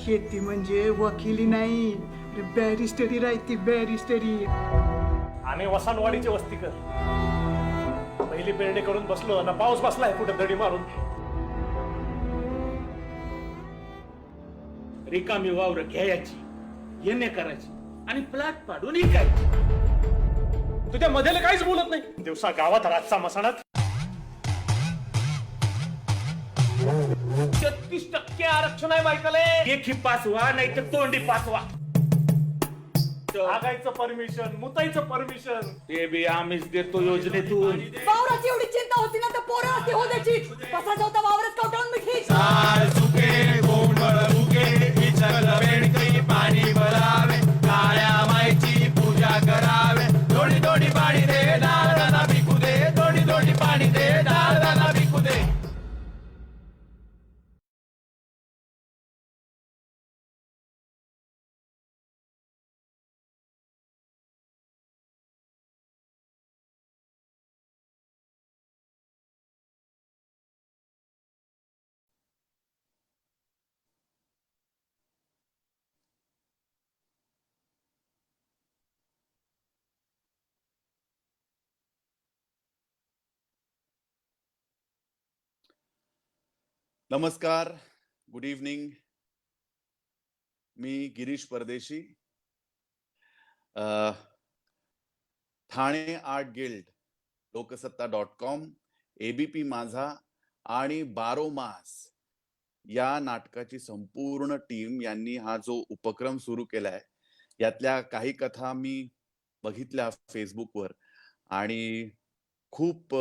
शेती म्हणजे वकिली नाही, बॅरिस्टरी राहते, बॅरिस्टरी. आम्ही वसानवाडीचे वस्तीकर. पहिली पेरणी करून बसलो ना, पाऊस बसलाय कुठे दडी मारून. रिकामी वावर घ्यायची, येणे करायची आणि प्लॉट पाडून विकायची. तुझ्या मध्येला काहीच बोलत नाही. दिवसा गावात रातचा मसाणात 36% आरक्षण आहे बायकाले. एक ही पाचवा नाही तर तोंडी पाचवा. आगायचं परमिशन, मुतायचं परमिशन. ते बी आम्हीच देतो योजनेतून. वावराची एवढी चिंता होती ना तर पोरं असते हो द्यायची. कसा होता वावरात कवटाळून मिठी. पाणी भरावे, काळ्या मायची पूजा करावे. दोडी दोडी पाणी दे, दादाना विकू दे. दोडी दोडी पाणी दे, दादाना विकू दे. नमस्कार, गुड इव्हनिंग. मी गिरीश परदेशी. ठाणे आर्ट गिल्ड, लोकसत्ता.com, एबीपी माझा आणि बारोमास या नाटकाची संपूर्ण टीम यांनी हा जो उपक्रम सुरू केलाय, यातल्या काही कथा मी बघितल्या फेसबुकवर आणि खूप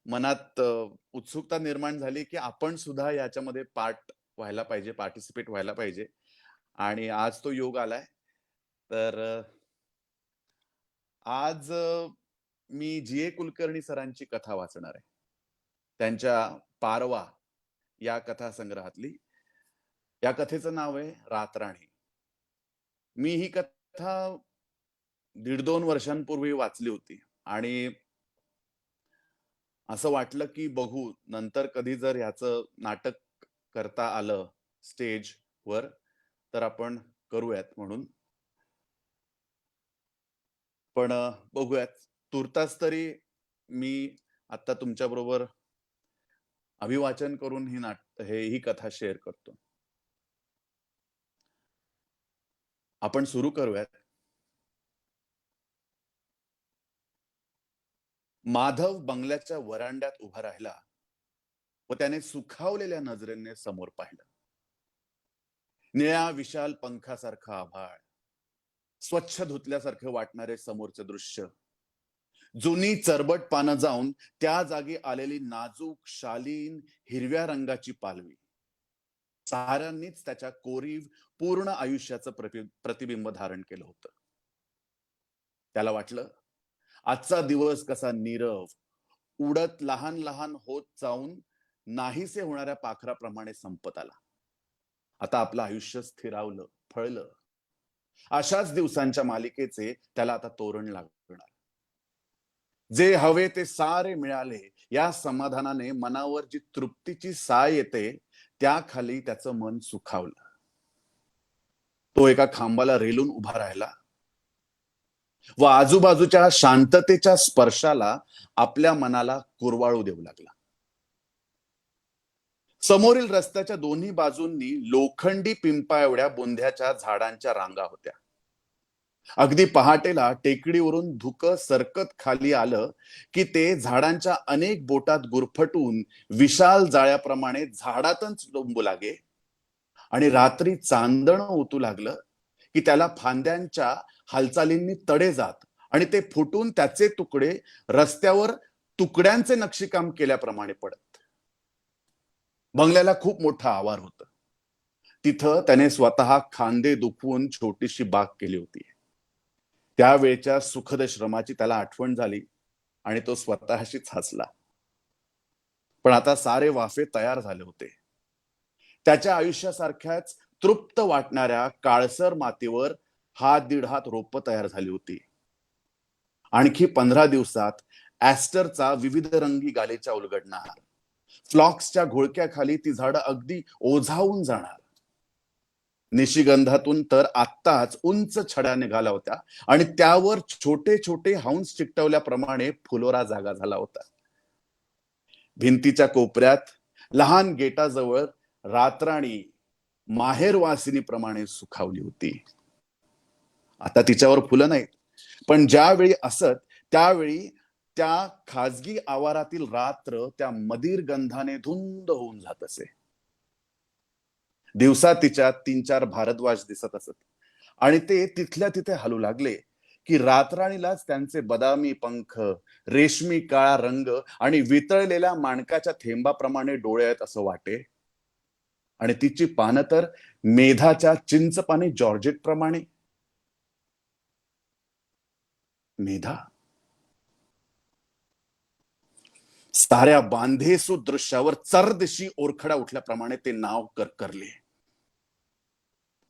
मनात उत्सुकता निर्माण झाली की आपण सुद्धा याच्यामध्ये व्हायला पाहिजे, पार्टिसिपेट व्हायला पाहिजे. आणि आज तो योग आलाय. तर आज मी जी.ए. कुलकर्णी सरांची कथा वाचणार आहे, त्यांच्या पारवा या कथा संग्रहातली. या कथेचं नाव आहे रातराणी. मी ही कथा 1.5-2 वर्षांपूर्वी वाचली होती आणि असं वाटलं की बघू नंतर कधी जर ह्याचं नाटक करता आलं स्टेजवर तर आपण करूयात म्हणून. पण बघूयात. तुर्तास तरी मी आता तुमच्या बरोबर अभिवाचन करून ही कथा शेअर करतो. आपण सुरू करूयात. माधव बंगल्याच्या वरांड्यात उभा राहिला व त्याने सुखावलेल्या नजरेने समोर पाहिलं. निळ्या विशाल पंखासारखं आभाळ, स्वच्छ धुतल्यासारखे वाटणारे समोरचे दृश्य, जुनी चरबट पानं जाऊन त्या जागी आलेली नाजूक शालीन हिरव्या रंगाची पालवी, साऱ्यांनीच त्याच्या कोरीव पूर्ण आयुष्याचं प्रतिबिंब धारण केलं होतं. त्याला वाटलं आजचा दिवस कसा नीरव, उडत लहान लहान होत जाऊन नाहीसे होणाऱ्या पाखराप्रमाणे संपत आला. आता आपलं आयुष्य स्थिरावलं, फळलं. अशाच दिवसांच्या मालिकेचे त्याला आता तोरण लागणार. जे हवे ते सारे मिळाले या समाधानाने मनावर जी तृप्तीची साय येते त्याखाली त्याचं मन सुखावलं. तो एका खांबाला रेलून उभा राहिला व आजूबाजूच्या शांततेच्या स्पर्शाला आपल्या मनाला कुरवाळू देऊ लागला. समोरील रस्त्याच्या दोन्ही बाजूंनी लोखंडी पिंपा एवढ्या बुंध्याच्या झाडांच्या रांगा होत्या. अगदी पहाटेला टेकडीवरून धुकं सरकत खाली आलं की ते झाडांच्या अनेक बोटात गुरफटून विशाल जाळ्याप्रमाणे झाडातच लोंबू लागे आणि रात्री चांदणं ओतू लागलं की त्याला फांद्यांच्या हालचालींनी तडे जात आणि ते फुटून त्याचे तुकडे रस्त्यावर तुकड्यांचे नक्षीकाम केल्याप्रमाणे पडत. बंगल्याला खूप मोठा आवार होता. तिथं त्याने स्वतः खांदे दुखवून छोटीशी बाग केली होती. त्यावेळच्या सुखद श्रमाची त्याला आठवण झाली आणि तो स्वतःशीच हसला. पण आता सारे वाफे तयार झाले होते. त्याच्या आयुष्यासारख्याच तृप्त वाटणाऱ्या काळसर मातीवर 1.5 हात रोप तयार झाली होती. आणखी 15 दिवसात ऍस्टरचा विविध रंगी गालीचा उलगडणार. फ्लॉक्सच्या घोळक्याखाली ती झाडं अगदी ओझावून जाणार. निशिगंधातून तर आत्ताच उंच छड्या निघाल्या होत्या आणि त्यावर छोटे छोटे हंस चिकटवल्याप्रमाणे फुलोरा जागा झाला होता. भिंतीच्या कोपऱ्यात लहान गेटाजवळ रातराणी माहेरवासिनीप्रमाणे सुखावली होती. आता तिच्यावर फुलं नाहीत, पण ज्यावेळी असत त्यावेळी त्या खाजगी आवारातील रात्र त्या मदीर गंधाने धुंद होऊन जात असे. दिवसा तिच्यात 3-4 भारद्वाज दिसत असत आणि ते तिथल्या तिथे हलू लागले की रातराणीलाच त्यांचे बदामी पंख, रेशमी काळा रंग आणि वितळलेल्या माणकाच्या थेंबाप्रमाणे डोळे आहेत असं वाटे. आणि तिची पानं तर मेधाच्या चिंचपाने जॉर्जेट प्रमाणे. मेधा साऱ्या बांधेसू दृश्यावर चरदिशी ओरखडा उठल्याप्रमाणे ते नाव करले.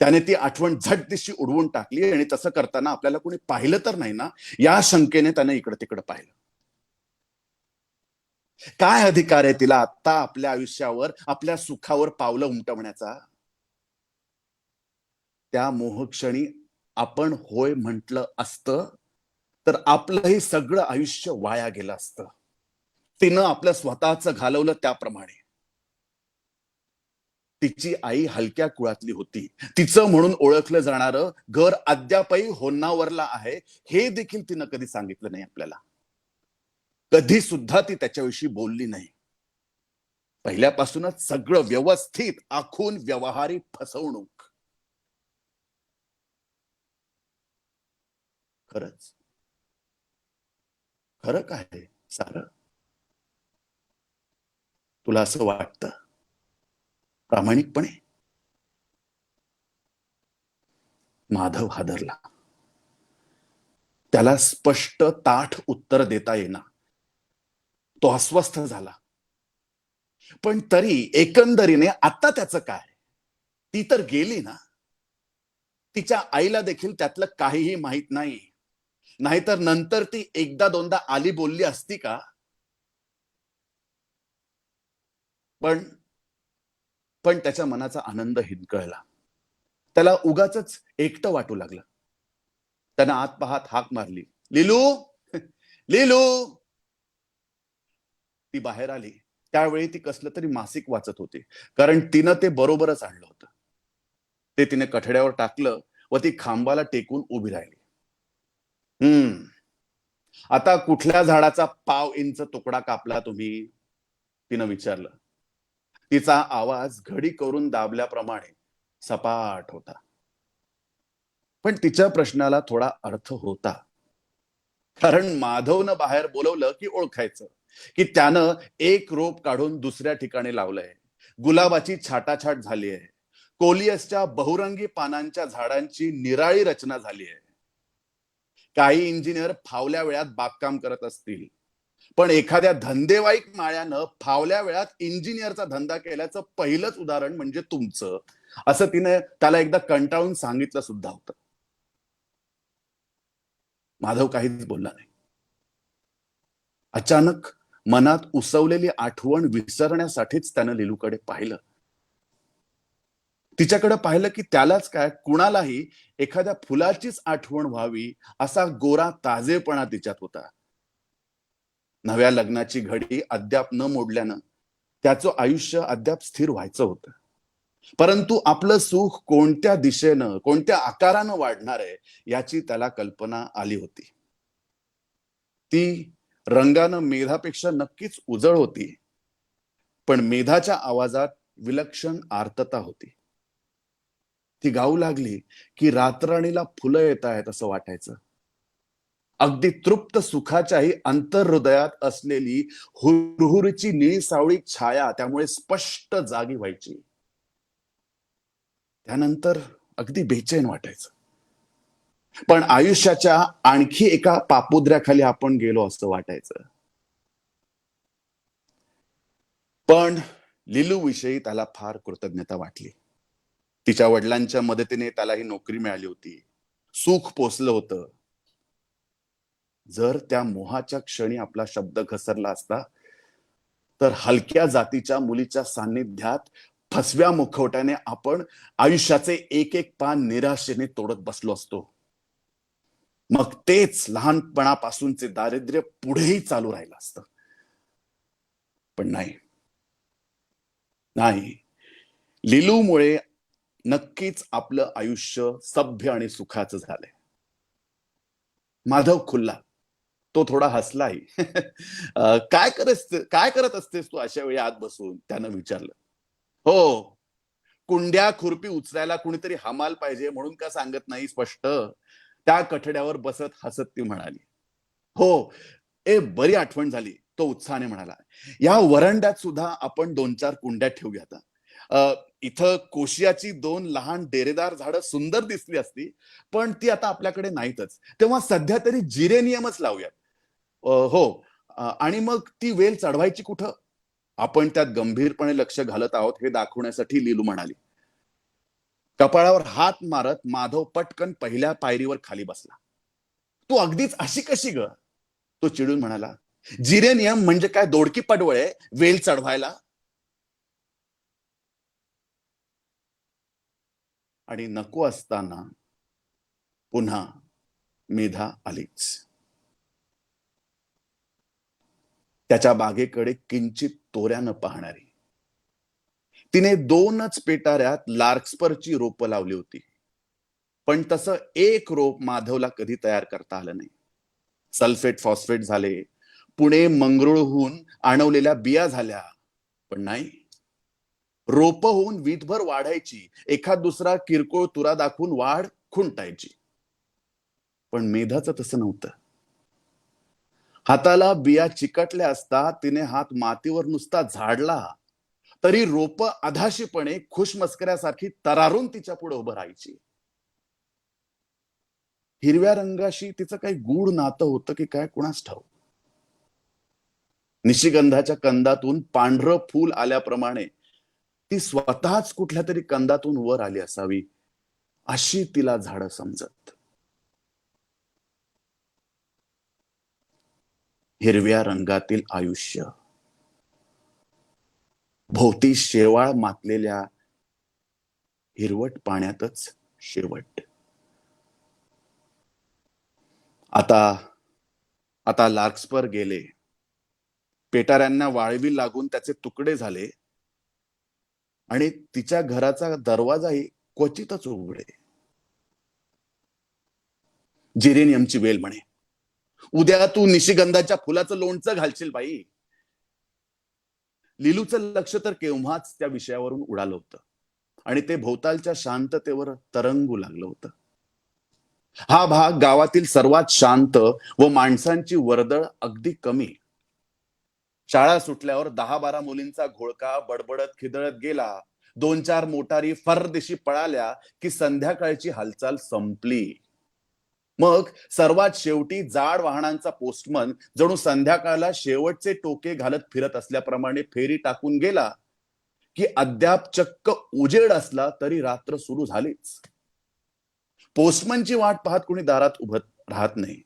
त्याने ती आठवण झटदिशी उडवून टाकली आणि तसं करताना आपल्याला कोणी पाहिलं तर नाही ना या शंकेने त्याने इकडे तिकडे पाहिलं. काय अधिकार आहे तिला आता आपल्या आयुष्यावर, आपल्या सुखावर पावलं उमटवण्याचा? त्या मोहक्षणी आपण होय म्हटलं असतं तर आपलंही सगळं आयुष्य वाया गेलं असतं. तिनं आपलं स्वतःच घालवलं त्याप्रमाणे. तिची आई हलक्या कुळातली होती. तिचं म्हणून ओळखलं जाणारं घर अद्यापही होन्नावरला आहे हे देखील तिनं कधी सांगितलं नाही आपल्याला. कधी सुद्धा ती त्याच्याविषयी बोलली नाही. पहिल्यापासूनच सगळं व्यवस्थित आखून व्यवहारी फसवणूक. खरंच खरं काय आहे सारं? तुला असं वाटतं प्रामाणिकपणे? माधव हादरला. त्याला स्पष्ट ताठ उत्तर देता येईना. तो अस्वस्थ झाला. पण तरी एकंदरीने आता त्याचं काय? ती तर गेली ना. तिच्या आईला देखील त्यातलं काहीही माहित नाही. नाहीतर नंतर ती एकदा दोनदा आली बोलली असती का? पण त्याच्या मनाचा आनंद हिंदकळला. त्याला उगाचच एकटं वाटू लागलं. त्यानं आत पाहत हाक मारली, लिलू, लिलू. ती बाहेर आली. त्यावेळी ती कसलं तरी मासिक वाचत होती, कारण तिनं ते बरोबरच आणलं होतं. ते तिने कठड्यावर टाकलं व ती खांबाला टेकून उभी राहिली. आता कुठल्या झाडाचा 1/2 इंच तुकडा कापला तुम्ही? तिनं विचारलं. तिचा आवाज घडी करून दाबल्याप्रमाणे सपाट होता. पण तिच्या प्रश्नाला थोडा अर्थ होता. कारण माधवनं बाहेर बोलवलं की ओळखायचं की त्यानं एक रोप काढून दुसऱ्या ठिकाणी लावलंय. गुलाबाची छाटाछाट झाली आहे. कोलियसच्या बहुरंगी पानांच्या झाडांची निराळी रचना झाली आहे. काही इंजिनियर फावल्या वेळात बागकाम करत असतील, पण एखाद्या धंदेवाईक माळ्यानं फावल्या वेळात इंजिनियरचा धंदा केल्याचं पहिलंच उदाहरण म्हणजे तुमचं, असं तिने त्याला एकदा कंटाळून सांगितलं सुद्धा होतं. माधव काहीच बोलला नाही. अचानक मनात उसवलेली आठवण विसरण्यासाठीच त्यानं लिलूकडे पाहिलं. तिच्याकडे पाहिलं की त्यालाच काय, कुणालाही एखाद्या फुलाचीच आठवण व्हावी असा गोरा ताजेपणा तिच्यात होता. नव्या लग्नाची घडी अद्याप न मोडल्यानं त्याचं आयुष्य अद्याप स्थिर व्हायचं होतं. परंतु आपलं सुख कोणत्या दिशेनं, कोणत्या आकारानं वाढणार आहे याची त्याला कल्पना आली होती. ती रंगानं मेधापेक्षा नक्कीच उजळ होती, पण मेधाच्या आवाजात विलक्षण आर्तता होती. ती गाऊ लागली की रातराणीला फुलं येत आहेत असं वाटायचं. अगदी तृप्त सुखाच्याही अंतर्हृदयात असलेली हुरहुरीची निळी सावळी छाया त्यामुळे स्पष्ट जागी व्हायची. त्यानंतर अगदी बेचैन वाटायचं. पण आयुष्याच्या आणखी एका पापुद्र्याखाली आपण गेलो असं वाटायचं. पण लिलू विषयी त्याला फार कृतज्ञता वाटली. तिच्या वडिलांच्या मदतीने त्याला ही नोकरी मिळाली होती. सुख पोचलं होतं. जर त्या मोहाच्या क्षणी आपला शब्द घसरला असता तर हलक्या जातीच्या मुलीच्या सान्निध्यात फसव्या मुखवट्याने आपण आयुष्याचे एक एक पान निराशेने तोडत बसलो असतो. मग तेच लहानपणापासूनचे दारिद्र्य पुढेही चालू राहिलं असतं. पण नाही, नाही, लिलूमुळे नक्कीच आपलं आयुष्य सभ्य आणि सुखाचं झालंय. माधव खुल्ला. तो थोडा हसलाही. काय करत असतेस तू अशा वेळी आत बसून, त्यानं विचारलं. हो, कुंड्या खुरपी उचलायला कुणीतरी हमाल पाहिजे म्हणून का सांगत नाही स्पष्ट. त्या कठड्यावर बसत हसत ती म्हणाली. हो, बरी आठवण झाली. तो उत्साहाने म्हणाला. या वरंड्यात सुद्धा आपण 2-4 कुंड्या ठेवूया आता. इथं कोशियाची 2 लहान डेरेदार झाडं सुंदर दिसली असती, पण ती आता आपल्याकडे नाहीतच. तेव्हा सध्या तरी जिरेनियमच लावूयात. हो, आणि मग ती वेल चढवायची कुठं? आपण त्यात गंभीरपणे लक्ष घालत आहोत हे दाखवण्यासाठी लीलू म्हणाली. कपाळावर हात मारत माधव पटकन पहिल्या पायरीवर खाली बसला. तू अगदीच अशी कशी ग? तो चिडून म्हणाला. जिरेनियम म्हणजे काय दोडकी पडवळे वेल चढवायला? आणि नको असताना पुन्हा मेधा आलीच. त्याच्या बागेकडे किंचित तोऱ्यानं पाहणारी. तिने 2च पेटाऱ्यात लार्क्सपरची रोपं लावली होती, पण तसं एक रोप माधवला कधी तयार करता आलं नाही. सल्फेट फॉस्फेट झाले, पुणे मंगरुळहून आणवलेल्या बिया झाल्या, पण नाही. रोप होऊन वीटभर वाढायची, एखाद दुसरा किरकोळ तुरा दाखवून वाढ खुंटायची. पण मेधाचं तसं नव्हतं. हाताला बिया चिकटल्या असता तिने हात मातीवर नुसता झाडला तरी रोप अधाशीपणे खुशमस्कऱ्यासारखी तरारून तिच्या पुढे उभं राहायची. हिरव्या रंगाशी तिचं काही गूढ नातं होतं की काय कुणास ठाऊक. निशिगंधाच्या कंदातून पांढरं फूल आल्याप्रमाणे ती स्वतःच कुठल्या तरी कंदातून वर आली असावी, अशी तिला झाडं समजत. हिरव्या रंगातील आयुष्य, भोवती शेवाळ मातलेल्या हिरवट पाण्यातच शेवट. आता लार्क्सपर गेले. पेटाऱ्यांना वाळवी लागून त्याचे तुकडे झाले आणि तिच्या घराचा दरवाजाही क्वचितच उघडे. जिरेनियमची वेल म्हणे. उद्या तू निशिगंधाच्या फुलाचं लोणचं घालशील बाई. लिलूचं लक्ष तर केव्हाच त्या विषयावरून उडालं होतं आणि ते भोवतालच्या शांततेवर तरंगू लागलं होतं. हा भाग गावातील सर्वात शांत व माणसांची वर्दळ अगदी कमी. शाळा सुटल्यावर 10-12 मुलींचा घोळका बडबडत खिदळत गेला. 2-4 मोटारी फरदिशी पळाल्या की संध्याकाळची हालचाल संपली. मग सर्वात शेवटी जाड वाहनांचा पोस्टमन जणू संध्याकाळला शेवटचे टोके घालत फिरत असल्याप्रमाणे फेरी टाकून गेला की अद्याप चक्क उजेड असला तरी रात्र सुरू झालीच. पोस्टमनची वाट पाहत कोणी दारात उभं राहत नाही.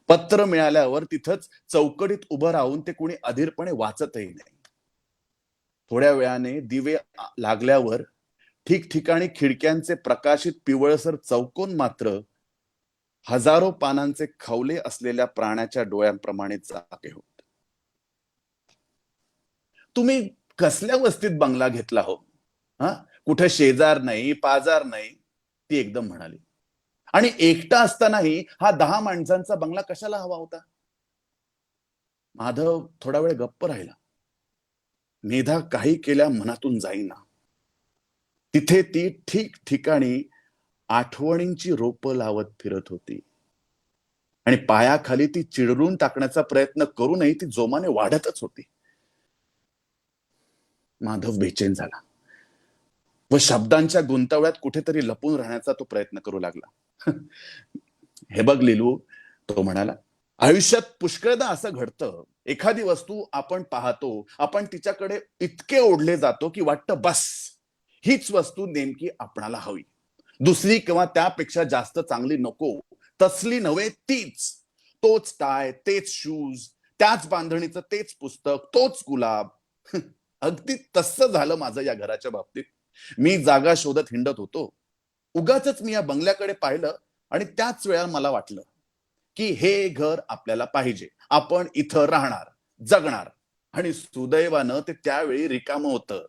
पत्र मिळाल्यावर तिथंच चौकटीत उभं राहून ते कोणी अधीरपणे वाचतही नाही. थोड्या वेळाने दिवे लागल्यावर ठिकठिकाणी खिडक्यांचे प्रकाशित पिवळसर चौकोन मात्र हजारो पानांचे खवले असलेल्या प्राण्याच्या डोळ्यांप्रमाणे जागे होत. तुम्ही कसल्या वस्तीत बंगला घेतला हो? कुठे शेजार नाही, पाजार नाही, ती एकदम म्हणाली. आणि एकटा असतानाही हा 10 माणसांचा बंगला कशाला हवा होता? माधव थोडा वेळ गप्प राहिला. मेधा काही केल्या मनातून जाईना. तिथे ती ठिकठिकाणी आठवणींची रोपं लावत फिरत होती आणि पायाखाली ती चिरडून टाकण्याचा प्रयत्न करूनही ती जोमाने वाढतच होती. माधव बेचैन झाला व शब्दांच्या गुंतवळ्यात कुठेतरी लपून राहण्याचा तो प्रयत्न करू लागला. हे बघ लिलू, तो म्हणाला, आयुष्यात पुष्कळदा असं घडतं. एखादी वस्तू आपण पाहतो, आपण तिच्याकडे इतके ओढले जातो की वाटतं बस हीच वस्तू नेमकी आपणाला हवी. दुसरी किंवा त्यापेक्षा जास्त चांगली नको. तसली नव्हे तीच. तोच टाय, तेच शूज, त्याच बांधणीचं तेच पुस्तक, तोच गुलाब. अगदी तसं झालं माझं या घराच्या बाबतीत. मी जागा शोधत हिंडत होतो. उगाचच मी या बंगल्याकडे पाहिलं आणि त्याच वेळा मला वाटलं की हे घर आपल्याला पाहिजे, आपण इथं राहणार, जगणार. आणि सुदैवानं ते त्यावेळी रिकामं होतं.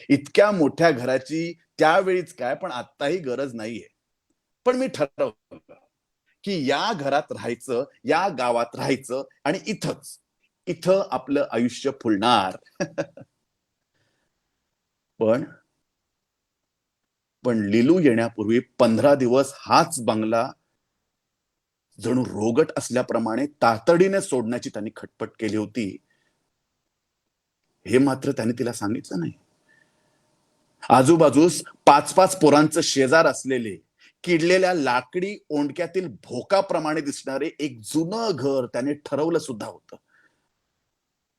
इतक्या मोठ्या घराची त्यावेळीच काय, पण आत्ताही गरज नाहीये. पण मी ठरवलं की या घरात राहायचं, या गावात राहायचं आणि इथं आपलं आयुष्य फुलणार. पण पण लिलू येण्यापूर्वी 15 दिवस हाच बंगला जणू रोगट असल्याप्रमाणे तातडीने सोडण्याची त्यांनी खटपट केली होती. हे मात्र त्याने तिला सांगितलं नाही. आजूबाजूस 5-5 पोरांचं शेजार असलेले, किडलेल्या लाकडी ओंडक्यातील भोकाप्रमाणे दिसणारे एक जुनं घर त्याने ठरवलं सुद्धा होतं.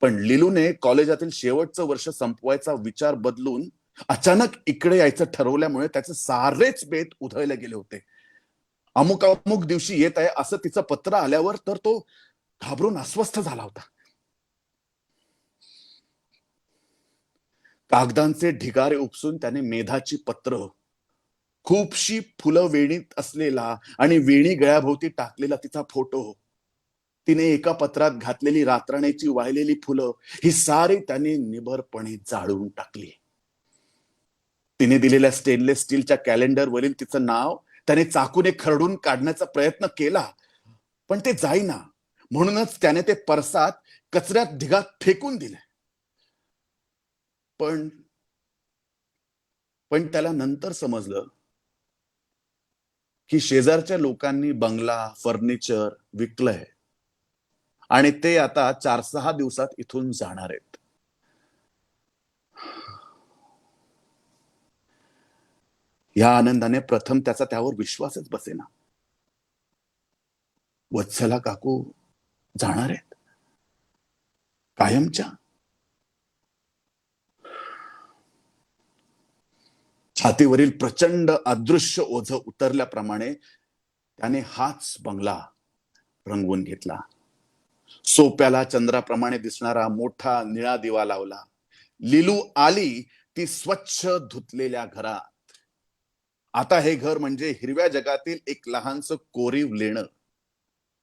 पण लिलूने कॉलेजातील शेवटचं वर्ष संपवायचा विचार बदलून अचानक इकडे यायचं ठरवल्यामुळे त्याचे सारेच बेत उधळले गेले होते. अमुक अमुक दिवशी येत आहे असं तिचं पत्र आल्यावर तर तो घाबरून अस्वस्थ झाला होता. कागदांचे ढिगारे उपसून त्याने मेधाची पत्र, खूपशी फुलं वेणीत असलेला आणि वेणी गळ्याभोवती टाकलेला तिचा फोटो, तिने एका पत्रात घातलेली रातराणीची वाहिलेली फुलं, ही सारी त्याने निभरपणे जाळून टाकली. तिने दिलेल्या स्टेनलेस स्टीलच्या कॅलेंडरवरील तिचं नाव त्याने चाकूने खरडून काढण्याचा प्रयत्न केला, पण ते जाईना. म्हणूनच त्याने ते परसात कचऱ्यात ढिगात फेकून दिले. पण त्याला नंतर समजलं की शेजारच्या लोकांनी बंगला, फर्निचर विकलंय आणि ते आता 4-6 दिवसात इथून जाणार आहेत. या आनंदाने प्रथम त्याचा त्यावर विश्वासच बसेना. वत्सला काकू जाणार आहेत कायमच्या. छातीवरील प्रचंड अदृश्य ओझं उतरल्याप्रमाणे त्याने हाच बंगला रंगवून घेतला. सोप्याला चंद्राप्रमाणे दिसणारा मोठा निळा दिवा लावला. लिलू आली ती स्वच्छ धुतलेल्या घरात. आता हे घर म्हणजे हिरव्या जगातील एक लहानसं कोरीव लेणं,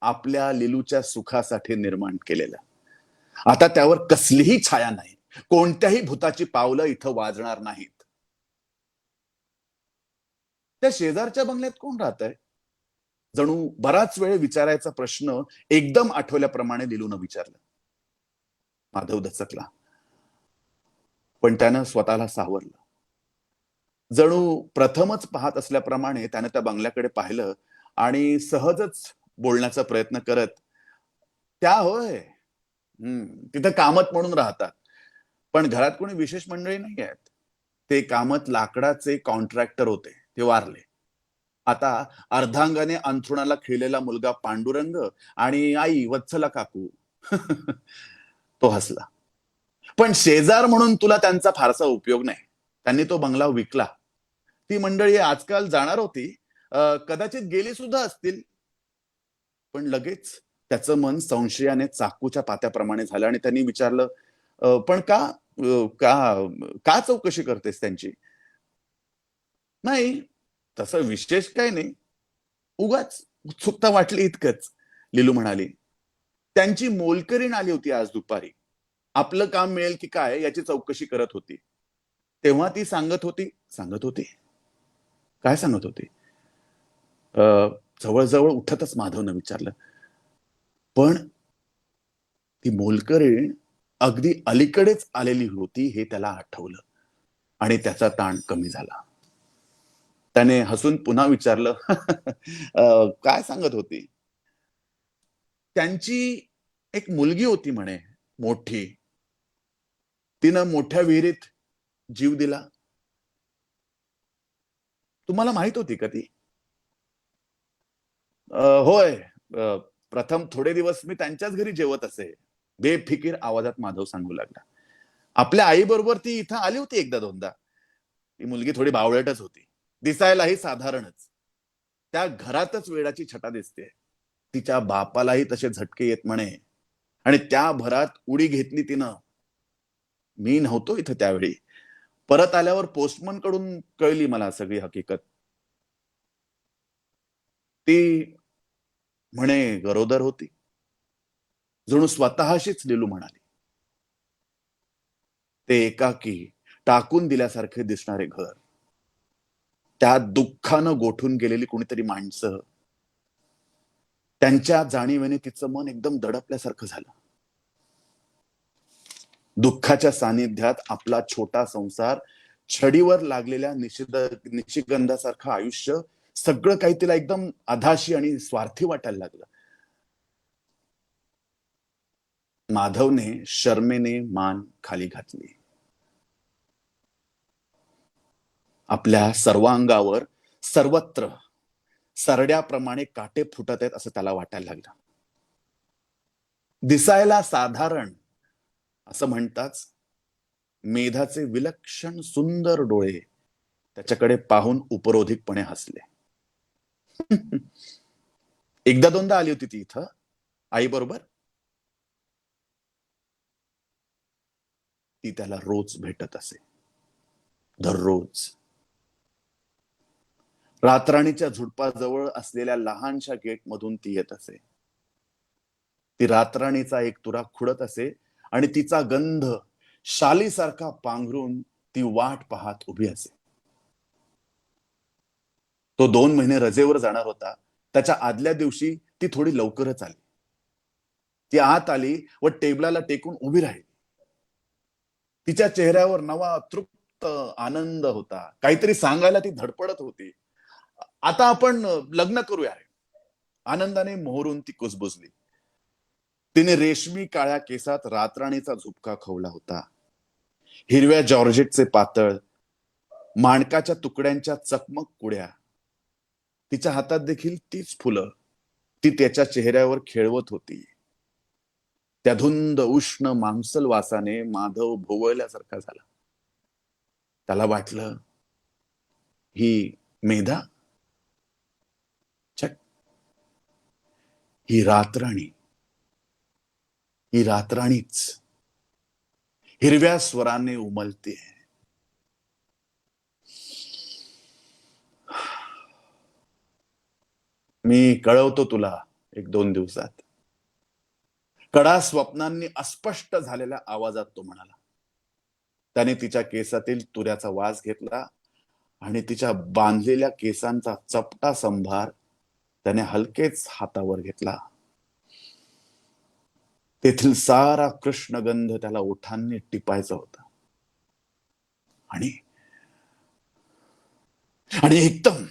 आपल्या लिलूच्या सुखासाठी निर्माण केलेलं. आता त्यावर कसलीही छाया नाही, कोणत्याही भूताची पावलं इथं वाजणार नाहीत. त्या शेजारच्या बंगल्यात कोण राहतंय? जणू बराच वेळ विचारायचा प्रश्न एकदम आठवल्याप्रमाणे लिलूनं विचारलं. माधव दचकला, पण त्यानं स्वतःला सावरलं. जणू प्रथमच पाहत असल्याप्रमाणे त्याने त्या बंगल्याकडे पाहिलं आणि सहजच बोलण्याचा प्रयत्न करत, त्या होय, तिथं कामत म्हणून राहतात, पण घरात कोणी विशेष मंडळी नाही आहेत. ते कामत लाकडाचे कॉन्ट्रॅक्टर होते, ते वारले. आता अर्धांगाने अंथरुणाला खिळलेला मुलगा पांडुरंग आणि आई वत्सला काकू. तो हसला. पण शेजार म्हणून तुला त्यांचा फारसा उपयोग नाही. त्यांनी तो बंगला विकला. ती मंडळी आजकाल जाणार होती, कदाचित गेली सुद्धा असतील. पण लगेच त्याचं मन संशयाने चाकूच्या पात्याप्रमाणे झालं आणि त्यांनी विचारलं, पण का का का चौकशी करतेस त्यांची? नाही, तसं विशेष काय नाही, उगाच उत्सुकता वाटली इतकंच, लिलू म्हणाली. त्यांची मोलकरीण आली होती आज दुपारी. आपलं काम मिळेल की काय याची चौकशी करत होती. तेव्हा ती सांगत होती काय सांगत होती? जवळजवळ उठतच माधवनं विचारलं, पण ती मोलकरीण अगदी अलीकडेच आलेली होती हे त्याला आठवलं आणि त्याचा ताण कमी झाला. त्याने हसून पुन्हा विचारलं, काय सांगत होती? त्यांची एक मुलगी होती म्हणे, मोठी. तिनं मोठ्या विहिरीत जीव दिला. तुम्हाला माहित होती का ती? होय, प्रथम थोडे दिवस मी त्यांच्याच घरी जेवत असे, बेफिकीर आवाजात माधव सांगू लागला. आपल्या आई बरोबर ती इथं आली होती एकदा दोनदा. ती मुलगी थोडी बावळटच होती, दिसायलाही साधारणच. त्या घरातच वेडाची छटा दिसते. तिच्या बापालाही तसे झटके येत म्हणे आणि त्या भरात उडी घेतली तिनं. मी नव्हतो इथं त्यावेळी. परत आल्यावर पोस्टमन कडून कळली मला सगळी हकीकत. ती म्हणे गरोदर होती. जणू स्वतःशीच लिलू म्हणाली. ते एकाकी टाकून दिल्यासारखे दिसणारे घर, त्यात दुःखानं गोठून गेलेली कोणीतरी माणसं, त्यांच्या जाणीवेने तिचं मन एकदम दडपल्यासारखं झालं. दुःखाच्या सानिध्यात आपला छोटा संसार, छडीवर लागलेल्या निशिगंधासारखं आयुष्य, सगळं काही तिला एकदम अधाशी आणि स्वार्थी वाटायला लागलं. माधवने शर्मेने मान खाली घातली. आपल्या सर्वांगावर सर्वत्र सरड्याप्रमाणे काटे फुटत आहेत असं त्याला वाटायला लागलं. दिसायला साधारण असं म्हणताच मेधाचे विलक्षण सुंदर डोळे त्याच्याकडे पाहून उपरोधिकपणे हसले. एकदा दोनदा आली होती ती इथं आई बरोबर. ती त्याला रोज भेटत असे, दररोज. रातराणीच्या झुडपाजवळ असलेल्या लहानशा गेटमधून ती येत असे. ती रातराणीचा एक तुरा खुडत असे आणि तिचा गंध शालीसारखा पांघरून ती वाट पाहत उभी असे. तो 2 महिने रजेवर जाणार होता. त्याच्या आदल्या दिवशी ती थोडी लवकरच आली. ती आत आली व टेबलाला टेकून उभी राहिली. तिच्या चेहऱ्यावर नवा तृप्त आनंद होता. काहीतरी सांगायला ती धडपडत होती. आता आपण लग्न करूया आनंदाने मोहरून ती कुजबुजली. तिने रेशमी काळ्या केसात रातराणीचा झुपका खवला होता. हिरव्या जॉर्जेटचे पातळ, माणकाच्या तुकड्यांच्या चकमक कुड्या. तिच्या हातात देखील तीच फुलं ती त्याच्या चेहऱ्यावर खेळवत होती. त्या धुंद उष्ण मांसल वासाने माधव भोवळल्यासारखा झाला. त्याला वाटलं, ही मेधा, छट, ही रातराणी, ही रातराणीच हिरव्या स्वराने उमलते. मी कळवतो तुला 1-2 दिवसात. कडा स्वप्नांनी अस्पष्ट झालेल्या आवाजात तो म्हणाला. त्याने तिच्या केसातील तुऱ्याचा वास घेतला आणि तिच्या बांधलेल्या केसांचा चपटा संभार त्याने हलकेच हातावर घेतला. तेथील सारा कृष्णगंध त्याला ओठांनी टिपायचा होता. आणि एकदम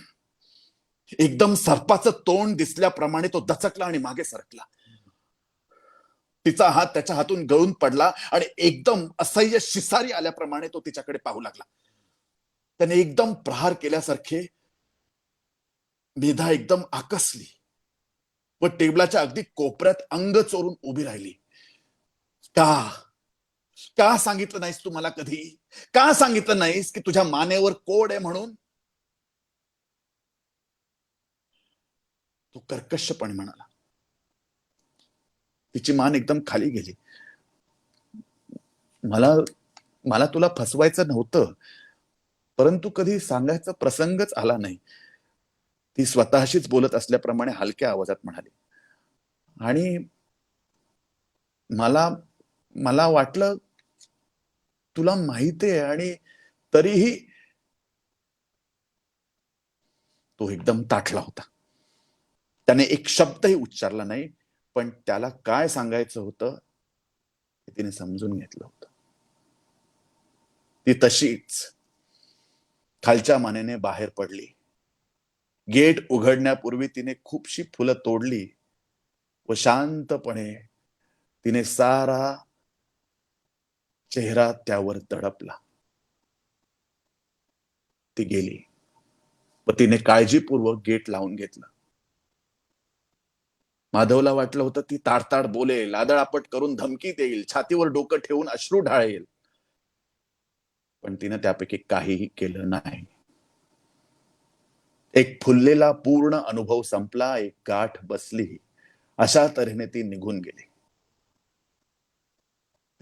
एकदम सर्पाचं तोंड दिसल्याप्रमाणे तो दचकला आणि मागे सरकला. तिचा हात त्याच्या हातून गळून पडला आणि एकदम असह्य शिसारी आल्याप्रमाणे तो तिच्याकडे पाहू लागला. त्याने एकदम प्रहार केल्यासारखे मेधा एकदम आकसली व टेबलाच्या अगदी कोपऱ्यात अंग चोरून उभी राहिली. का सांगितलं नाहीस तू मला कधी? का सांगितलं नाहीस की तुझ्या मानेवर कोड आहे म्हणून? तो कर्कशपणे म्हणाला. तिची मान एकदम खाली गेली. मला तुला फसवायचं नव्हतं, परंतु कधी सांगायचा प्रसंगच आला नाही. ती स्वतःशीच बोलत असल्याप्रमाणे हलक्या आवाजात म्हणाली. आणि मला वाटलं तुला माहिती आहे आणि तरीही. तो एकदम ताठला होता. त्याने एक शब्दही उच्चारला नाही, पण त्याला काय सांगायचं होतं हे तिने समजून घेतलं होतं. ती तशीच खालच्या मानेने बाहेर पडली. गेट उघडण्यापूर्वी तिने खूपशी फुलं तोडली व शांतपणे तिने सारा चेहरा त्यावर दडपला. ती गेली व तिने काळजीपूर्वक गेट लावून घेतलं. माधवला वाटलं होतं ती ताडताड बोलेल, आदळआपट करून धमकी देईल, छातीवर डोकं ठेवून अश्रू ढाळेल, पण तिने त्यापैकी काहीही केलं नाही. एक फुललेला पूर्ण अनुभव संपला, एक गाठ बसली, अशा तऱ्हेने ती निघून गेली.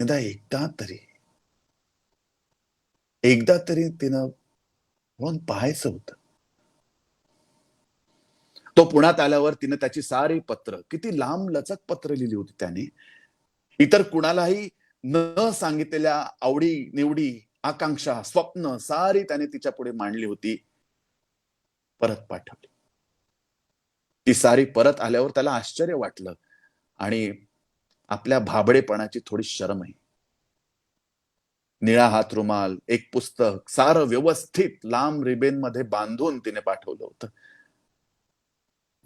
एकदा तरी एकदा तरी तिनं म्हणून पाहायचं होतं. तो पुण्यात आल्यावर तिने त्याची सारी पत्र, किती लांब लचक पत्र लिहिली होती त्याने. इतर कुणालाही न सांगितलेल्या आवडी निवडी, आकांक्षा, स्वप्न सारी त्याने तिच्या पुढे मांडली होती. परत पाठवली. ती सारी परत आल्यावर त्याला आश्चर्य वाटलं आणि आपल्या भाबडेपणाची थोडी शरम आहे. निळा हात रुमाल, एक पुस्तक, सारं व्यवस्थित लांब रिबेन मध्ये बांधून तिने पाठवलं होतं.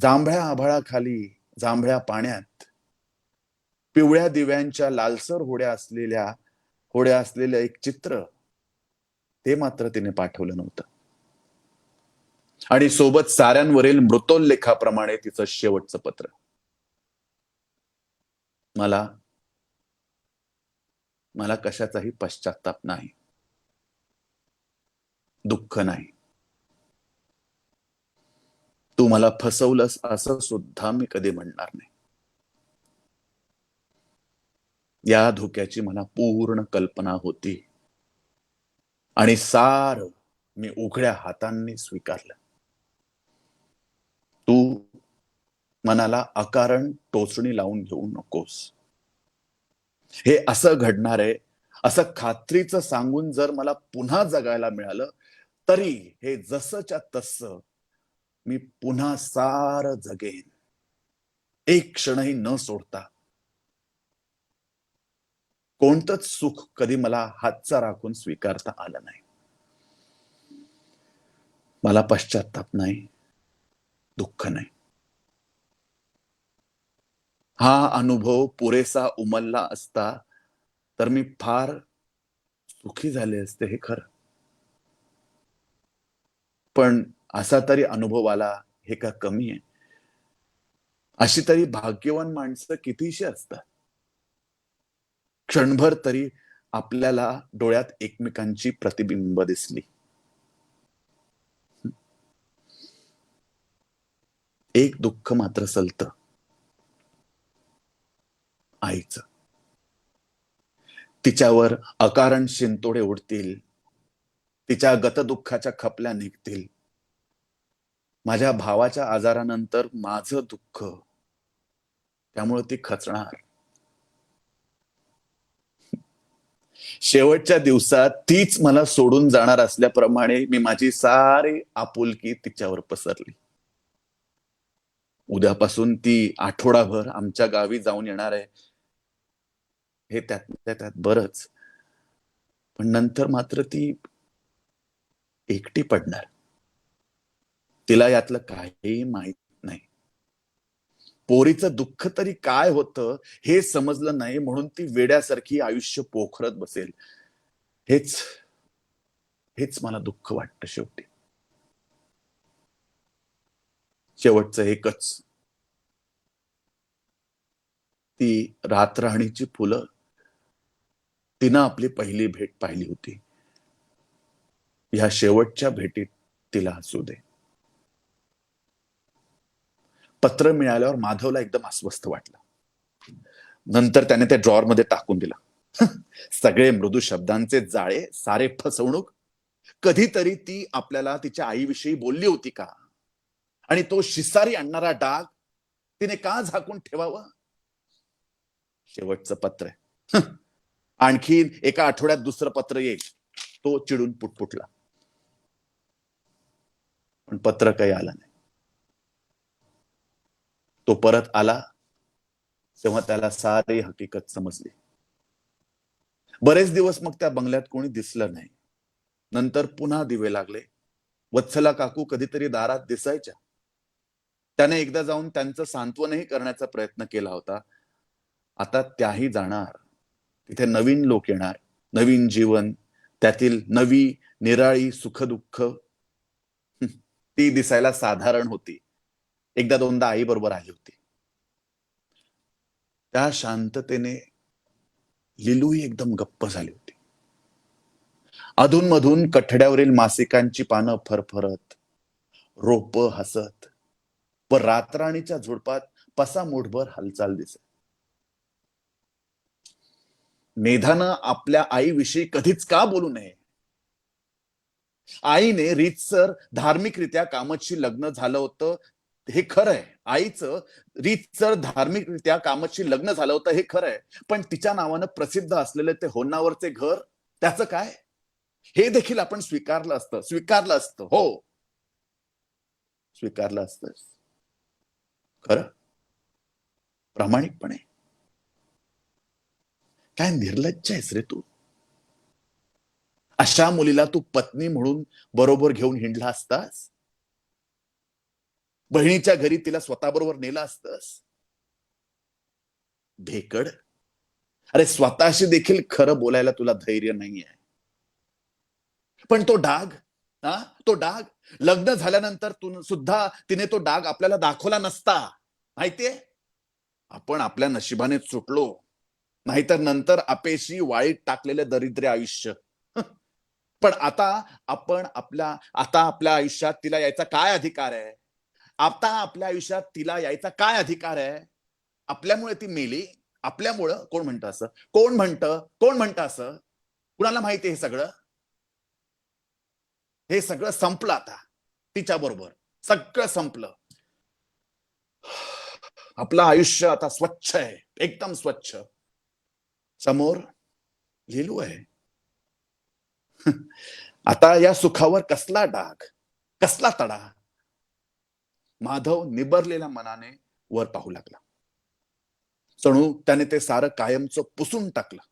जांभळ्या आभाळाखाली, जांभळ्या पाण्यात, पिवळ्या दिव्यांच्या लालसर होड्या असलेलं एक चित्र, ते मात्र तिने पाठवलं नव्हतं. आणि सोबत साऱ्यांवरील मृतोल्लेखाप्रमाणे तिचं शेवटचं पत्र. मला कशाचाही पश्चाताप नाही, दुःख नाही. तू मला फसवलंस असं सुद्धा मी कधी म्हणणार नाही. या धोक्याची मला पूर्ण कल्पना होती आणि सार मी उघड्या हातांनी स्वीकारलं. तू मनाला अकारण टोचणी लावून घेऊ नकोस. हे असं घडणार आहे असं खात्रीचं सांगून जर मला पुन्हा जगायला मिळालं तरी हे जसंच्या तसं मी पुन्हा सार जगेन, एक क्षणही न सोडता. कोणतंच सुख कधी मला हातचा राखून स्वीकारता आलं नाही. मला पश्चाताप नाही, दुःख नाही. हा अनुभव पुरेसा उमलला असता तर मी फार सुखी झाले असते, हे खरं. पण असा तरी अनुभव आला हे का कमी आहे? अशी तरी भाग्यवान माणसं कितीशी असतात. क्षणभर तरी आपल्याला डोळ्यात एकमेकांची प्रतिबिंब दिसली. एक दुःख मात्र सलतं, आईचं. तिच्यावर अकारण शिंतोडे उडतील, तिच्या गतदुःखाच्या खपल्या निघतील. माझ्या भावाच्या आजारानंतर माझं दुःख, त्यामुळे ती खचणार. शेवटच्या दिवसात तीच मला सोडून जाणार असल्याप्रमाणे मी माझी सारी आपुलकी तिच्यावर पसरली. उद्यापासून ती आठवडाभर आमच्या गावी जाऊन येणार आहे, हे त्यात बरंच. पण नंतर मात्र ती एकटी पडणार. तिला यातलं काही माहित नाही. पोरीचं दुःख तरी काय होतं हे समजलं नाही म्हणून ती वेड्यासारखी आयुष्य पोखरत बसेल. हेच मला दुःख वाटतं शेवटी. शेवटचं एकच, ती रातराणीची फुलं, तिनं आपली पहिली भेट पाहिली होती. ह्या शेवटच्या भेटीत तिला हसू दे. पत्र मिळाल्यावर माधवला एकदम अस्वस्थ वाटलं. नंतर त्याने ते ड्रॉअर मध्ये टाकून दिला. सगळे मृदू शब्दांचे जाळे, सारे फसवणूक. कधीतरी ती आपल्याला तिच्या आईविषयी बोलली होती का? आणि तो शिसारी आणणारा डाग तिने का झाकून ठेवावं? शेवटचं पत्र आहे. आणखी एका आठवड्यात दुसरं पत्र येईल. तो चिडून पुटपुटला. पण पत्र काही आलं नाही. तो परत आला तेव्हा त्याला सारी हकीकत समजली. बरेच दिवस मग त्या बंगल्यात कोणी दिसलं नाही. नंतर पुन्हा दिवे लागले. वत्सला काकू कधीतरी दारात दिसायच्या. त्याने एकदा जाऊन त्यांचं सांत्वनही करण्याचा प्रयत्न केला होता. आता त्याही जाणार. तिथे नवीन लोक येणार, नवीन जीवन, त्यातील नवी निराळी सुखदुःख. ती दिसायला साधारण होती. एकदा दोनदा आई बरोबर आली होती. त्या शांततेने लिलूही एकदम गप्प झाली होती. अधूनमधून कठड्यावरील मासिकांची पानं फरफरत, रोप हसत व रातराणीच्या झुडपात पसामूठभर हालचाल दिसत. मेधानं आपल्या आईविषयी कधीच का बोलू नये आईने रीतसर धार्मिकरित्या कामतशी लग्न झालं होतं हे खरं आहे. आईचं रीतसर धार्मिकरित्या कामतशी लग्न झालं होतं हे खरं आहे. पण तिच्या नावानं प्रसिद्ध असलेलं ते होन्नावरचे घर, त्याचं काय? हे देखील आपण स्वीकारलं असतं. हो, स्वीकारलं असतं. खरं, प्रामाणिकपणे. काय निर्लज्ज आहेस रे तू. अशा मुलीला तू पत्नी म्हणून बरोबर घेऊन हिंडला असतास. बहिणीच्या घरी तिला स्वतःबरोबर नेलं असतंस. भेकड. अरे स्वतःशी देखील खरं बोलायला तुला धैर्य नाहीये. पण तो डाग, तो डाग लग्न झाल्यानंतर सुद्धा तिने तो डाग आपल्याला दाखवला नसता. माहितीये, आपण आपल्या नशिबाने सुटलो. नाहीतर नंतर अपेशी वाळीत टाकलेले दरिद्र आयुष्य. पण आता आपल्या आयुष्यात तिला यायचा काय अधिकार आहे? आपल्या आयुष्यात तिला यायचा काय अधिकार आहे? आपल्यामुळे ती मेली. आपल्यामुळं. कोण म्हणतं असं? कोण म्हणतं असं? कुणाला माहिती हे सगळं? हे सगळं संपलं आता तिच्या बरोबर. सगळं संपलं. आपलं आयुष्य आता स्वच्छ आहे, एकदम स्वच्छ. समोर लिलू आहे. आता या सुखावर कसला डाग, कसला तडा. माधव निबरलेल्या मनाने वर पाहू लागला. जणू त्याने ते सारं कायमचं पुसून टाकलं.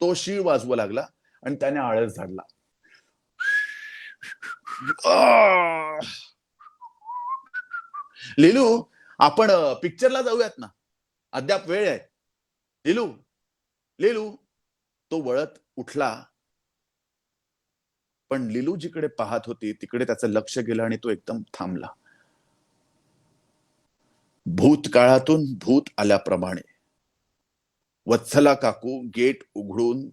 तो शीळ वाजवू लागला आणि त्याने आळस झाडला. लिलू, आपण पिक्चरला जाऊयात ना, अद्याप वेळ आहे. लिलू. तो वळत उठला. पण लिलू जिकडे पाहत होती तिकडे त्याचं लक्ष गेलं आणि तो एकदम थांबला. भूतकाळातून भूत आल्याप्रमाणे वत्सला काकू गेट उघडून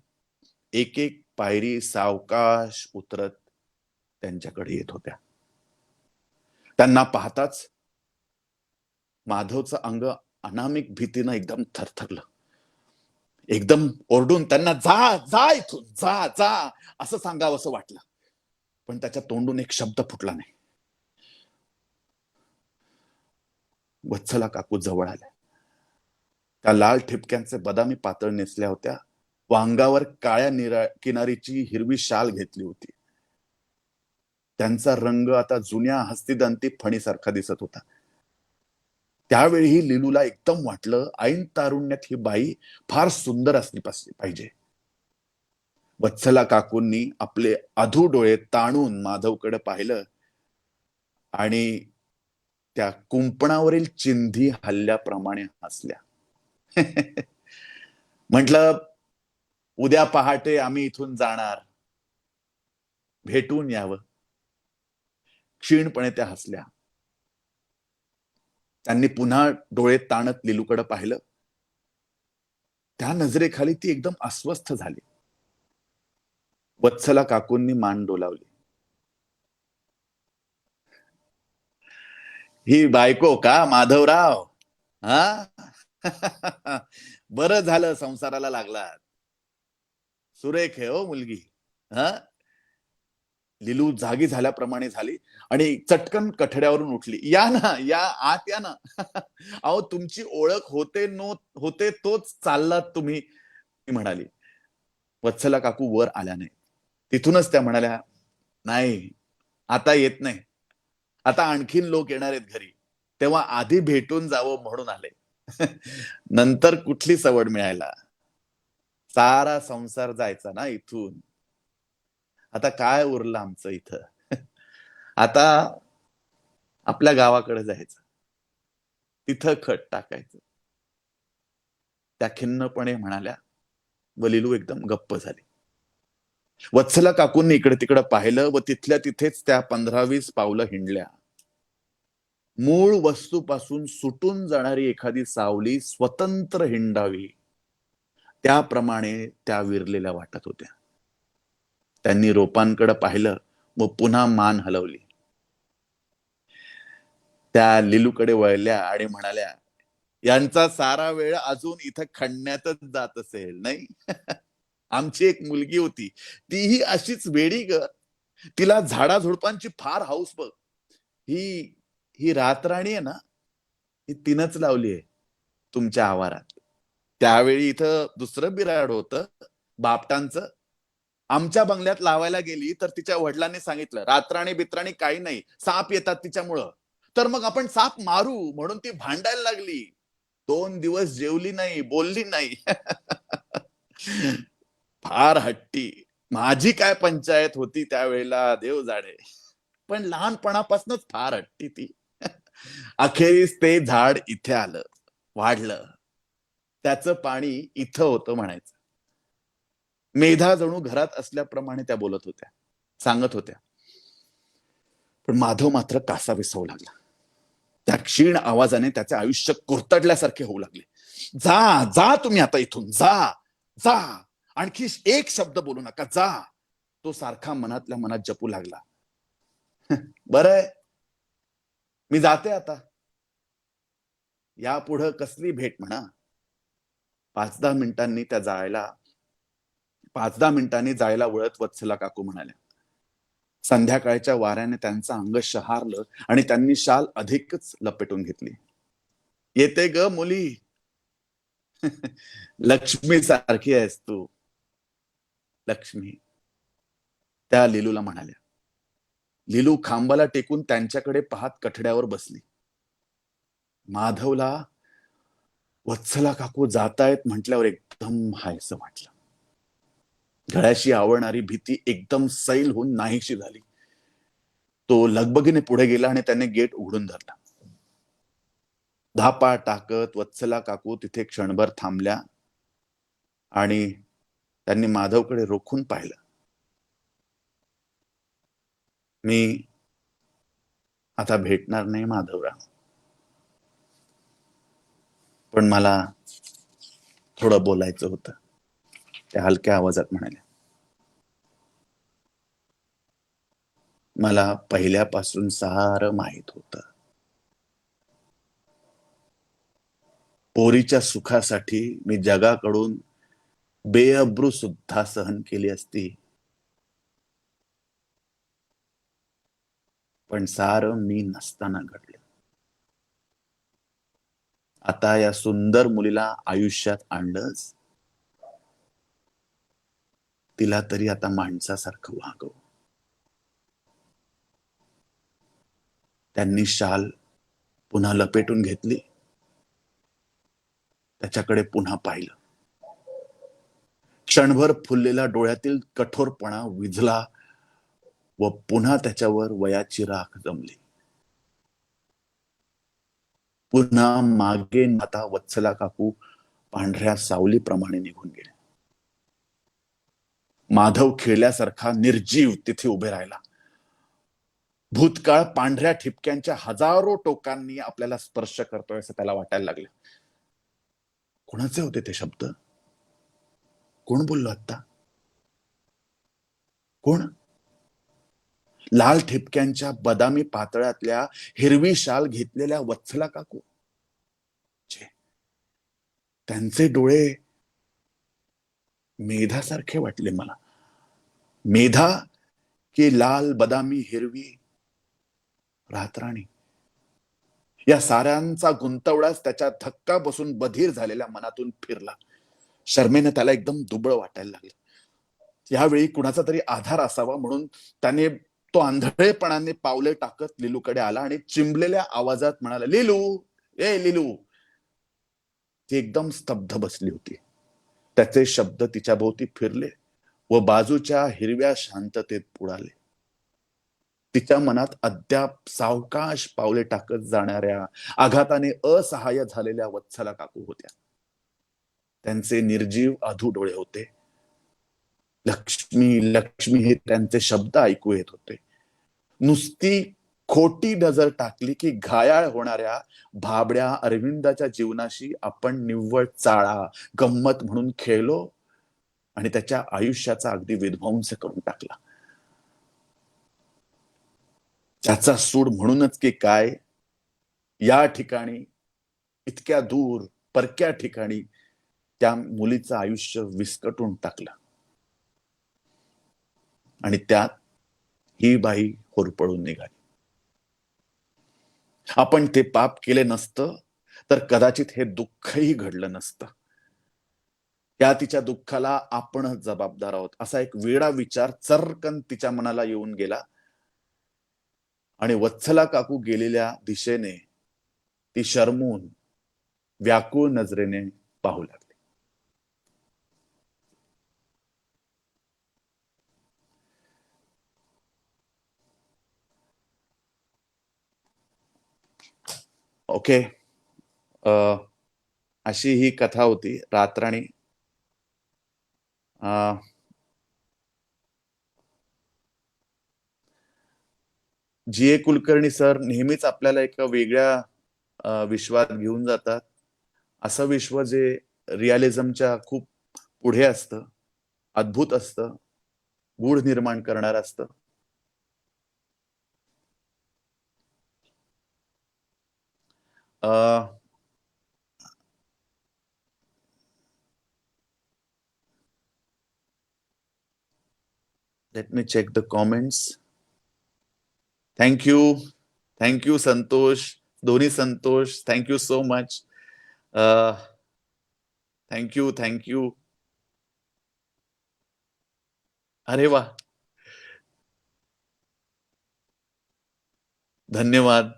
एक एक पायरी सावकाश उतरत त्यांच्याकडे येत होत्या. त्यांना पाहताच माधवचं अंग अनामिक भीतीनं एकदम थरथरलं. एकदम ओरडून त्यांना जा इथून, जा असं सांगावं असं वाटलं. पण त्याच्या तोंडून एक शब्द फुटला नाही. वत्सला काकू जवळ आल्या. त्या लाल ठिपक्यांचे बदामी पातळ नेसल्या होत्या. वांगावर काळ्या किनारीची हिरवी शाल घेतली होती. त्यांचा रंग आता जुन्या हस्तिदंती फणीसारखा दिसत होता. त्यावेळीही लिलूला एकदम वाटलं ऐन तारुण्यात ही बाई फार सुंदर असली पाहिजे. वत्सला काकूंनी आपले अधू डोळे ताणून माधवकडे पाहिलं आणि त्या कुंपणावरील चिंधी हल्ल्याप्रमाणे हसल्या. म्हटलं, उद्या पहाटे आम्ही इथून जाणार, भेटून यावं. क्षीणपणे त्या हसल्या. त्यांनी पुन्हा डोळे ताणत लिलूकडे पाहिलं. त्या नजरेखाली ती एकदम अस्वस्थ झाली. वत्सला काकूंनी मान डोलावली. ही बायको का माधवराव? बरं झालं संसाराला लागलात. सुरेख आहे हो मुलगी. लिलू जागी झाल्याप्रमाणे झाली आणि चटकन कठड्यावरून उठली. या ना, या आत या ना. अहो, तुमची ओळख होते तोच चाललात तुम्ही, ती म्हणाली. वत्सला काकू वर आल्या नाही. तिथूनच त्या म्हणाल्या, नाही आता येत नाही, आता आणखीन लोक येणार आहेत घरी, तेव्हा आधी भेटून जावं म्हणून आले. नंतर कुठली सवड मिळायला. सारा संसार जायचा ना इथून. आता काय उरलं आमचं इथं. आता आपल्या गावाकडे जायचं, तिथं खट टाकायचं. त्या खिन्नपणे म्हणाल्या व लिलू एकदम गप्प झाली. वत्सला काकूंनी इकडे तिकडे पाहिलं व तिथल्या तिथेच त्या 15-20 पावलं हिंडल्या. मूळ वस्तूपासून सुटून जाणारी एखादी सावली स्वतंत्र हिंडावी त्याप्रमाणे त्या विरलेल्या वाटत होत्या. त्यांनी रोपांकडे पाहिलं व पुन्हा मान हलवली. त्या लिलूकडे वळल्या आणि म्हणाल्या, यांचा सारा वेळ अजून इथं खणण्यातच जात असेल नाही. आमची एक मुलगी होती, तीही अशीच वेडी ग. तिला झाडाझुडपांची फार हौस बघ. ही ही रातराणी आहे ना, ही तिनंच लावली आहे तुमच्या आवारात. त्यावेळी इथं दुसरं बिराड होतं बापटांचं. आमच्या बंगल्यात लावायला गेली तर तिच्या वडिलांनी सांगितलं, रातराणी बित्राणी काही नाही, साप येतात तिच्यामुळं. तर मग आपण साप मारू म्हणून ती भांडायला लागली. 2 दिवस जेवली नाही, बोलली नाही. फार हट्टी. माझी काय पंचायत होती त्यावेळेला देव जाणे, पण लहानपणापासूनच फार हट्टी ती. अखेरीस ते झाड इथे आलं, वाढलं. त्याचं पाणी इथं होतं म्हणायचं. मेधा जणू घरात असल्याप्रमाणे त्या बोलत होत्या, सांगत होत्या. पण माधव मात्र कासावीस होऊ लागला. त्या क्षीण आवाजाने त्याचे आयुष्य कुरतडल्यासारखे होऊ लागले. जा जा तुम्ही आता इथून, जा जा, आणखी एक शब्द बोलू नका, जा. तो सारखा मनातल्या मनात जपू लागला. बरंय, मी जाते आता. यापुढं कसली भेट म्हणा. 5-10 मिनिटांनी त्या जायला 5-10 मिनिटांनी जायला वळत वत्सला काकू म्हणाल्या. संध्याकाळच्या वाऱ्याने त्यांचं अंग शहारलं आणि त्यांनी शाल अधिकच लपेटून घेतली. येते ग मुली. लक्ष्मी सारखी आहेस तू, लक्ष्मी, त्या लिलूला म्हणाल्या. लिलू खांबाला टेकून त्यांच्याकडे पाहत कठड्यावर बसली. माधवला वत्सला काकू जातायत म्हटल्यावर एकदम हायसं वाटलं. गळ्याशी आवळणारी भीती एकदम सैल होऊन नाहीशी झाली. तो लगबगीने पुढे गेला आणि त्याने गेट उघडून धरला. धापा टाकत वत्सला काकू तिथे क्षणभर थांबल्या आणि त्यांनी माधवकडे रोखून पाहिलं. मी आता भेटणार नाही माधवराव, पण मला थोडं बोलायचं होतं, त्या हलक्या आवाजात म्हणाल्या. मला पहिल्यापासून सारं माहित होतं. पोरीच्या सुखासाठी मी जगाकडून बेअब्रू सुद्धा सहन केली असती, पण सारं मी नसताना घडलं. आता या सुंदर मुलीला आयुष्यात आणलंच, तिला तरी आता माणसासारखं वागव. त्यांनी शाल पुन्हा लपेटून घेतली, त्याच्याकडे पुन्हा पाहिलं. क्षणभर फुललेला डोळ्यातील कठोरपणा विझला व पुन्हा त्याच्यावर वयाची राख जमली. पुन्हा मागे आता वत्सला काकू पांढऱ्या सावलीप्रमाणे निघून गेले. माधव खेळल्यासारखा निर्जीव तिथे उभे राहिला. भूतकाळ पांढऱ्या ठिपक्यांच्या हजारो टोकांनी आपल्याला स्पर्श करतोय असं त्याला वाटायला लागलं. कोणाचे होते ते शब्द? कोण बोललो आता? कोण? लाल ठिपक्यांच्या बदामी पातळातल्या हिरवी शाल घेतलेल्या वत्सला काकू. त्यांचे डोळे मेधासारखे वाटले मला. मेधा की लाल बदामी हिरवी रातराणी, या साऱ्यांचा गुंतवडाच त्याच्या धक्का बसून बधीर झालेल्या मनातून फिरला. शर्मेने त्याला एकदम दुबळ वाटायला लागलं. यावेळी कुणाचा तरी आधार असावा म्हणून त्याने तो आंधळेपणाने पावले टाकत लिलूकडे आला आणि चिंबलेल्या आवाजात म्हणाला, लिलू, ए लिलू. ती एकदम स्तब्ध बसली होती. त्याचे शब्द तिच्या भोवती फिरले व बाजूच्या हिरव्या शांततेत बुडाले. तिच्या मनात अद्याप सावकाश पावले टाकत जाणाऱ्या, आघाताने असहाय्य झालेल्या वत्सला काकू होत्या. त्यांचे निर्जीव अधू डोळे होते. लक्ष्मी लक्ष्मी हे त्यांचे शब्द ऐकू येत होते. नुसती खोटी नजर टाकली की घायाळ होणाऱ्या भाबड्या अरविंदाच्या जीवनाशी आपण निव्वळ चाळा गंमत म्हणून खेळलो आणि त्याच्या आयुष्याचा अगदी विध्वंस करून टाकला. त्याचा सूड म्हणूनच की काय, या ठिकाणी इतक्या दूर परक्या ठिकाणी त्या मुलीचं आयुष्य विस्कटून टाकलं आणि त्यात ही बाई होरपळून निघाली. आपण ते पाप केले नसतं तर कदाचित हे दुःखही घडलं नसतं. त्या तिच्या दुःखाला आपणच जबाबदार आहोत असा एक वेडा विचार चरकन तिच्या मनाला येऊन गेला आणि वत्सला काकू गेलेल्या दिशेने ती शरमून व्याकुळ नजरेने पाहू लागली. ओके, अशी ही कथा होती रातराणी. जी ए कुलकर्णी सर नेहमीच आपल्याला एका वेगळ्या विश्वात घेऊन जातात. असं विश्व जे रिअलिझमच्या खूप पुढे असतं, अद्भुत असतं, गूढ निर्माण करणार असतं. Let me check the comments. Thank you Santosh, Dhoni Santosh, thank you so much. Thank you. अरे वा, धन्यवाद.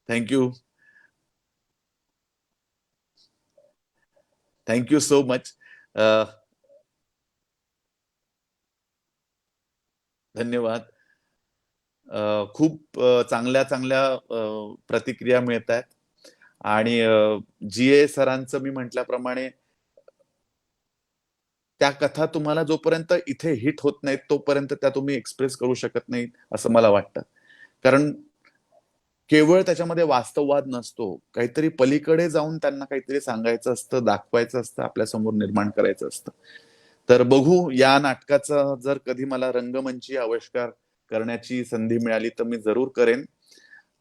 Thank you so much. धन्यवाद. खूप चांगल्या प्रतिक्रिया मिळत आहेत आणि जी ए सरांचं मी म्हटल्याप्रमाणे त्या कथा तुम्हाला जोपर्यंत इथे हिट होत नाहीत तोपर्यंत त्या तुम्ही एक्सप्रेस करू शकत नाही असं मला वाटतं. कारण केवळ त्याच्यामध्ये वास्तववाद नसतो, काहीतरी पलीकडे जाऊन त्यांना काहीतरी सांगायचं असतं, दाखवायचं असतं, आपल्या समोर निर्माण करायचं असतं. तर बघू, या नाटकाचा जर कधी मला रंगमंची आविष्कार करण्याची संधी मिळाली तर मी जरूर करेन.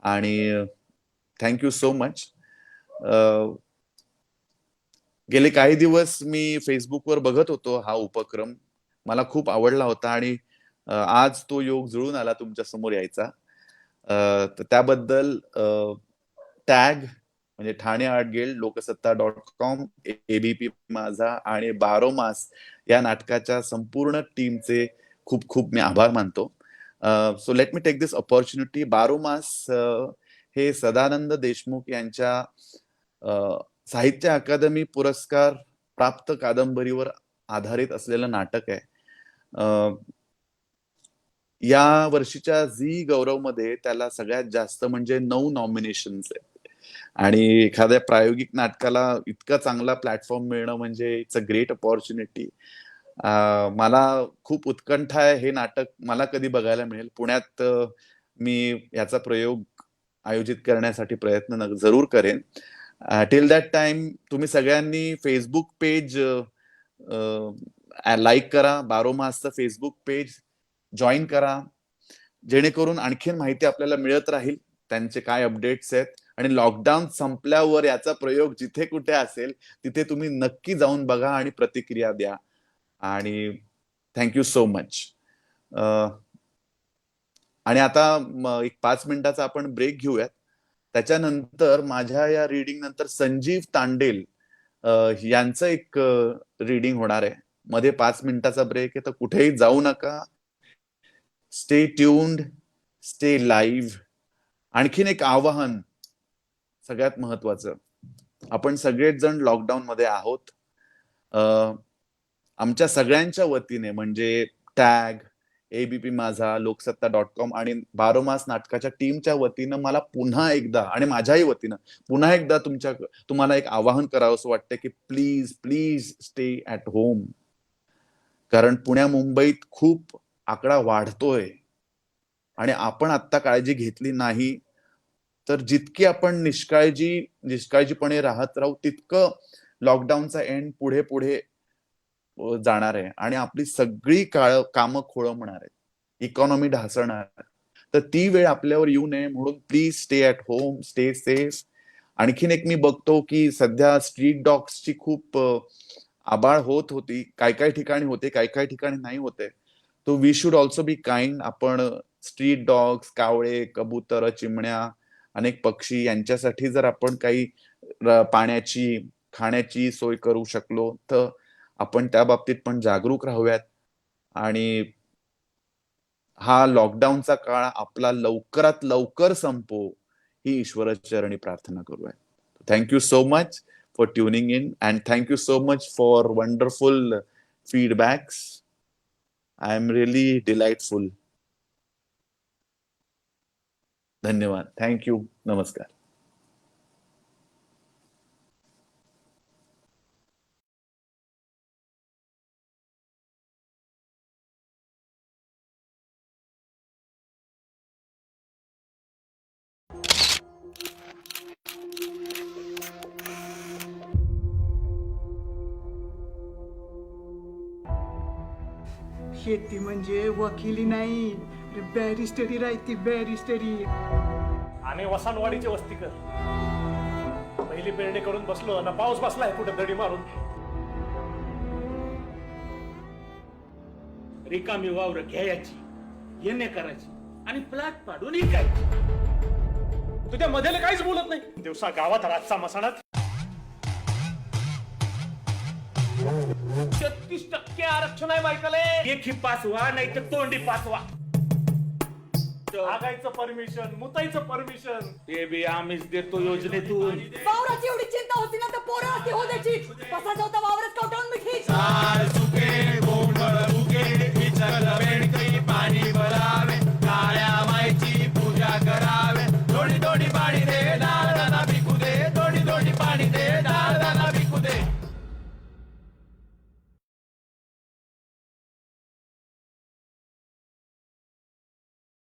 आणि थँक्यू सो मच. गेले काही दिवस मी फेसबुकवर बघत होतो हा उपक्रम, मला खूप आवडला होता आणि आज तो योग जुळून आला तुमच्या समोर यायचा. तर त्याबद्दल टॅग म्हणजे ठाणे आर्ट गिल्ड, लोकसत्ता.com, एबीपी माझा आणि 12 मास या नाटकाच्या संपूर्ण टीमचे खूप खूप मी आभार मानतो. सो लेट मी टेक दिस अपॉर्च्युनिटी. 12 मास हे सदानंद देशमुख यांच्या साहित्य अकादमी पुरस्कार प्राप्त कादंबरीवर आधारित असलेलं नाटक आहे. या वर्षीच्या झी गौरवमध्ये त्याला सगळ्यात जास्त म्हणजे 9 नॉमिनेशन्स आहेत आणि एखाद्या प्रायोगिक नाटकाला इतका चांगला प्लॅटफॉर्म मिळणं म्हणजे इट्स अ ग्रेट अपॉर्च्युनिटी. मला खूप उत्कंठा आहे हे नाटक मला कधी बघायला मिळेल. पुण्यात मी याचा प्रयोग आयोजित करण्यासाठी प्रयत्न जरूर करेन. टिल दॅट टाइम तुम्ही सगळ्यांनी फेसबुक पेज लाईक करा, 12 मासचं फेसबुक पेज जॉईन करा, जेणेकरून आणखीन माहिती आपल्याला मिळत राहील त्यांचे काय अपडेट्स आहेत. आणि लॉकडाऊन संपल्यावर याचा प्रयोग जिथे कुठे असेल तिथे तुम्ही नक्की जाऊन बघा आणि प्रतिक्रिया द्या. आणि थँक्यू सो मच. आणि आता एक 5 मिनिटाचा आपण ब्रेक घेऊयात. त्याच्यानंतर माझ्या या रीडिंग नंतर संजीव तांडेल यांचं एक रीडिंग होणार आहे. मध्ये 5 मिनिटाचा ब्रेक आहे, तर कुठेही जाऊ नका. Stay tuned, stay live. आणखीन एक आवाहन, सगळ्यात महत्वाचं, आपण सगळेच जण लॉकडाऊन मध्ये आहोत. आमच्या सगळ्यांच्या वतीने म्हणजे टॅग, एबीपी माझा, लोकसत्ता.com आणि 12 मास नाटकाच्या टीमच्या वतीनं मला पुन्हा एकदा आणि माझ्याही वतीनं पुन्हा एकदा तुम्हाला एक आवाहन करावं असं वाटतं की प्लीज स्टे ॲट होम. कारण पुण्या मुंबईत खूप आकडा वाढतोय आणि आपण आता काळजी घेतली नाही तर जितकी आपण निष्काळजीपणे राहत राहू तितकं लॉकडाऊनचा एंड पुढे जाणार आहे आणि आपली सगळी कामं खोळंबणार आहेत, इकॉनॉमी ढासळणार. तर ती वेळ आपल्यावर येऊ नये म्हणून please stay at home, stay safe. आणखीन एक मी बघतो की सध्या स्ट्रीट डॉग्सची खूप आबाळ होत होती, काय काय ठिकाणी होते, काय काय ठिकाणी नाही होते. तो we should also be kind. आपण स्ट्रीट डॉग्स, कावळे, कबूतर, चिमण्या, अनेक पक्षी यांच्यासाठी जर आपण काही पाण्याची, खाण्याची सोय करू शकलो तर आपण त्या बाबतीत पण जागरूक राहूयात. आणि हा लॉकडाऊनचा काळ आपला लवकरात लवकर संपो ही ईश्वरचरणी प्रार्थना करूया. Thank you so much for tuning in and thank you so much for wonderful feedbacks. I am really delightful. धन्यवाद. Thank you. नमस्कार. शेती म्हणजे वकिली नाही, बॅरिस्टरी राहती बॅरिस्टरी. आम्ही वसानवाडीचे वस्तीकर. पहिली पेरणी करून बसलो ना पाऊस बसलाय कुठे दडी मारून. रिकामी वावर घ्यायची, येणे करायची आणि प्लॉट पाडून विकायची. तुझ्या मध्येला काहीच बोलत नाही. दिवसा गावात रातचा मसाणात 36% आरक्षण आहे बायकाले. एकी पासवा नाही तर तोंडी पासवा. आगायचं परमिशन, मुतायचं परमिशन. ते बी आम्हीच देतो योजनेतून. वावराची एवढी चिंता होती ना तर पोरं असती हो द्यायची. बसायचं होतं वावरात कवटाळून मिठी. चाल